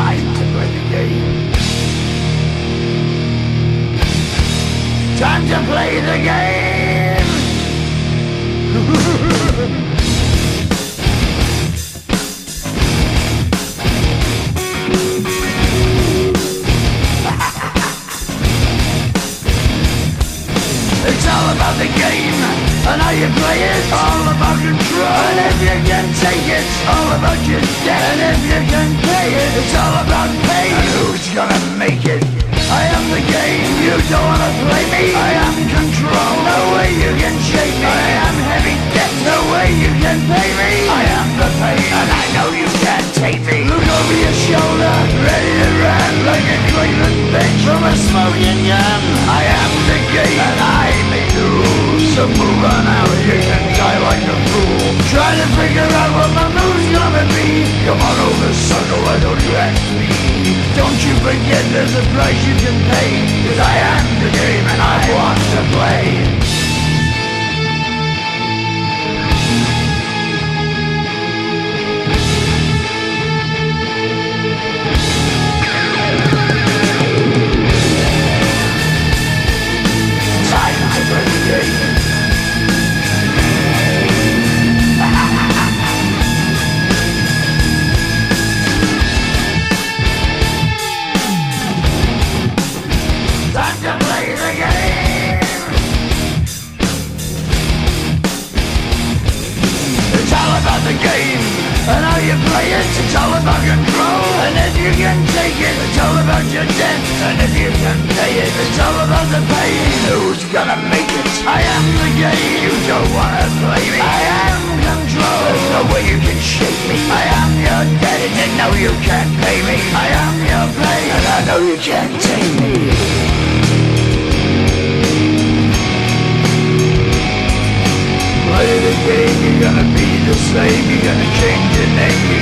Time to play the game. Time to play the game. It's all about the game and how you play it. All about control, and if you can take it, it's all about your debt. And if you can pay it, it's all about pain. And who's gonna make it? I am the game, you don't wanna play me. I am control, no way you can shake me. I am heavy debt, no way you can pay me. I am the pain, and I know you can't take me. Look over your shoulder, ready to run like a Cleveland bitch from a smoking gun. I am the game, and I may lose. So move on out, you can die like a fool. Try to figure out what my move's gonna be. Come on over, sucker, why don't you ask me? Don't you forget there's a price you can pay. 'Cause I am the game and I want to play. Time to play the game. Time to play the game. It's all about the game and how you play it. It's all about control, and if you can take it, it's all about your debt. And if you can pay it, it's all about the pain. Who's gonna make it? I am the game. You don't wanna play me. I am control. There's no way you can shake me. I am your debt, and you know you can't pay me. I am your pain, and I know you can't take me. Play the game, you're gonna be the slave. You're gonna change your name.